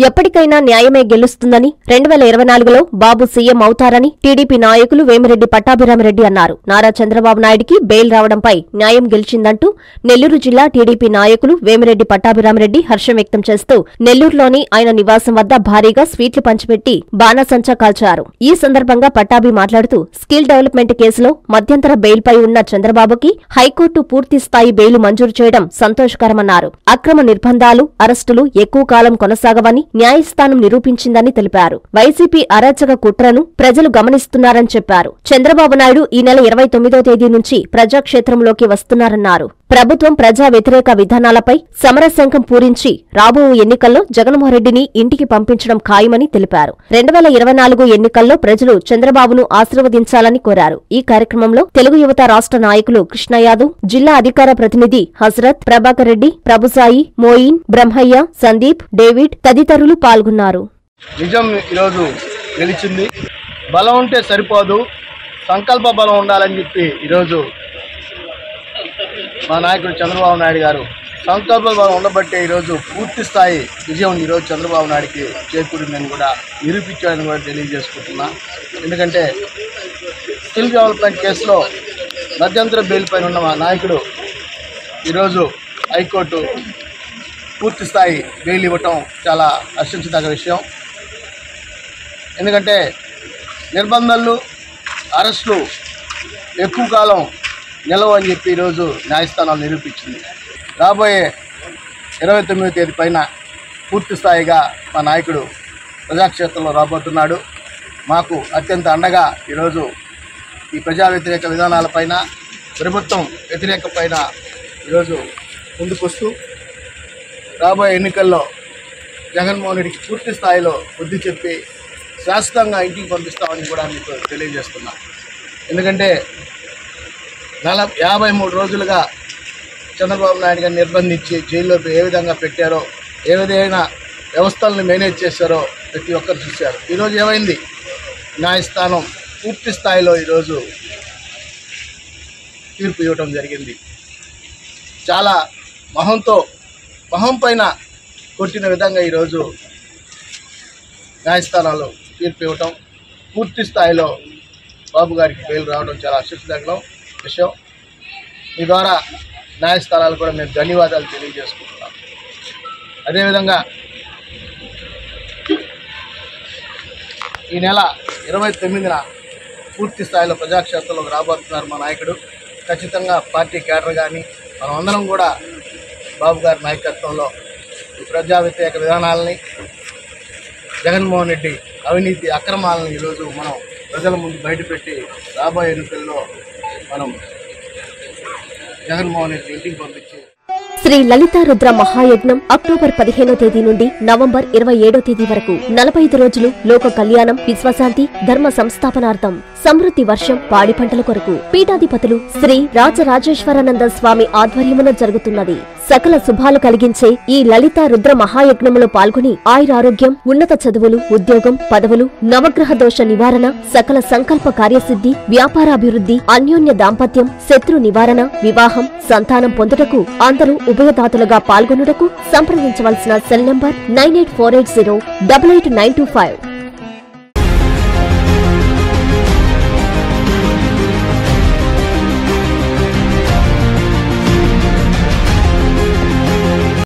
ఎప్పటికైనా న్యాయమే గెలుస్తుందని 2024లో బాబు సీఎం అవుతారని టీడీపీ నాయకులు వేమిరెడ్డి పట్టాభిరామిరెడ్డి అన్నారు. నారా చంద్రబాబు నాయుడికి బెయిల్ రావడంపై న్యాయం గెలిచిందంటూ నెల్లూరు జిల్లా టీడీపీ నాయకులు వేమిరెడ్డి పట్టాభిరామిరెడ్డి హర్షం వ్యక్తం చేస్తూ నెల్లూరులోని ఆయన నివాసం వద్ద భారీగా స్వీట్లు పంచిపెట్టి బాణాసంచా కాల్చారు. ఈ సందర్భంగా పట్టాభి మాట్లాడుతూ స్కిల్ డెవలప్మెంట్ కేసులో మధ్యంతర బెయిల్పై ఉన్న చంద్రబాబుకి హైకోర్టు పూర్తిస్థాయి బెయిల్ మంజూరు చేయడం సంతోషకరమన్నారు. అక్రమ నిర్బంధాలు, అరెస్టులు ఎక్కువ కాలం కొనసాగవని న్యాయస్థానం నిరూపించిందని తెలిపారు. వైసీపీ అరాచక కుట్రను ప్రజలు గమనిస్తున్నారని చెప్పారు. చంద్రబాబు నాయుడు ఈ నెల 29వ తేదీ నుంచి ప్రజాక్షేత్రంలోకి వస్తున్నారన్నారు. ప్రభుత్వం ప్రజా వ్యతిరేక విధానాలపై సమరశంఖం పూరించి రాబో ఎన్నికల్లో జగన్మోహన్రెడ్డిని ఇంటికి పంపించడం ఖాయమని తెలిపారు. 2024 ఎన్నికల్లో ప్రజలు చంద్రబాబును ఆశీర్వదించాలని కోరారు. ఈ కార్యక్రమంలో తెలుగు యువత రాష్ట్ర నాయకులు కృష్ణ యాదవ్, జిల్లా అధికార ప్రతినిధి హజరత్, ప్రభాకర్ రెడ్డి, ప్రభుసాయి, మోయిన్, బ్రహ్మయ్య, సందీప్, డేవిడ్ తదితరులు పాల్గొన్నారు. నిజం ఈరోజు గెలిచింది. బలం ఉంటే సరిపోదు, సంకల్ప బలం ఉండాలని చెప్పి ఈరోజు మా నాయకుడు చంద్రబాబు నాయుడు గారు సంకల్ప బలం ఉండబట్టే ఈరోజు పూర్తి స్థాయి విజయం ఈరోజు చంద్రబాబు నాయుడికి చేకూరిందని కూడా నిరూపించాలని కూడా తెలియజేసుకుంటున్నా. ఎందుకంటే స్కిల్ డెవలప్మెంట్ కేసులో మధ్యంతర బెయిల్ పైన ఉన్న మా నాయకుడు ఈరోజు హైకోర్టు పూర్తి స్థాయి బెయిల్ ఇవ్వటం చాలా హర్షించదగ్గ విషయం. ఎందుకంటే నిర్బంధాలు, అరెస్టులు ఎక్కువ కాలం నిలవ అని చెప్పి ఈరోజు న్యాయస్థానాలు నిరూపించింది. రాబోయే 29వ తేదీ పైన పూర్తి స్థాయిగా మా నాయకుడు ప్రజాక్షేత్రంలో రాబోతున్నాడు. మాకు అత్యంత అండగా ఈరోజు ఈ ప్రజా వ్యతిరేక విధానాలపైన, ప్రభుత్వం వ్యతిరేక పైన ఈరోజు ముందుకొస్తూ రాబోయే ఎన్నికల్లో జగన్మోహన్ రెడ్డికి పూర్తి స్థాయిలో బుద్ధి చెప్పి శాశ్వతంగా ఇంటికి పంపిస్తామని కూడా మీకు తెలియజేస్తున్నా. ఎందుకంటే 53 రోజులుగా చంద్రబాబు నాయుడు గారిని నిర్బంధించి జైల్లో ఏ విధంగా పెట్టారో, ఏ విధమైన వ్యవస్థలను మేనేజ్ చేశారో ప్రతి ఒక్కరు చూశారు. ఈరోజు ఏమైంది? న్యాయస్థానం పూర్తి స్థాయిలో ఈరోజు తీర్పు ఇవ్వటం జరిగింది. చాలా మొహం పైన కొట్టిన విధంగా ఈరోజు న్యాయస్థానాలు తీర్పు ఇవ్వటం, పూర్తి స్థాయిలో బాబు గారికి బెయిల్ రావడం చాలా హర్షించదగ్గ విషయం. మీ ద్వారా న్యాయస్థానాలు కూడా మేము ధన్యవాదాలు తెలియజేసుకుంటున్నాం. అదేవిధంగా ఈ నెల 29న పూర్తి స్థాయిలో ప్రజాక్షేత్రంలోకి రాబోతున్నారు మా నాయకుడు. ఖచ్చితంగా పార్టీ కేడర్ కానీ మనం అందరం కూడా బాబు గారి నాయకత్వంలో ఈ ప్రజా వ్యతిరేక విధానాలని, జగన్మోహన్ రెడ్డి అవినీతి అక్రమాలను ఈరోజు మనం ప్రజల ముందు బయటపెట్టి రాబోయే ఎన్నికల్లో మనం జగన్మోహన్ రెడ్డి ఇంటికి పంపించి శ్రీ లలితా రుద్ర మహాయజ్ఞం అక్టోబర్ 15వ తేదీ నుండి నవంబర్ 27వ తేదీ వరకు 45 రోజులు లోక కళ్యాణం, విశ్వశాంతి, ధర్మ సంస్థాపనార్థం, సమృద్ధి వర్షం, పాడి పంటల కొరకు పీఠాధిపతులు శ్రీ రాజరాజేశ్వరానంద స్వామి ఆధ్వర్యమున జరుగుతున్నది. సకల శుభాలు కలిగించే ఈ లలితా రుద్ర మహాయజ్ఞములో పాల్గొని ఆయురారోగ్యం, ఉన్నత చదువులు, ఉద్యోగం, పదవులు, నవగ్రహ దోష నివారణ, సకల సంకల్ప కార్యసిద్ధి, వ్యాపారాభివృద్ధి, అన్యోన్య దాంపత్యం, శత్రు నివారణ, వివాహం, సంతానం పొందుటకు అందరూ ఉభయదాతలుగా పాల్గొనుటకు సంప్రదించవలసిన సెల్ నంబర్ 9848088925.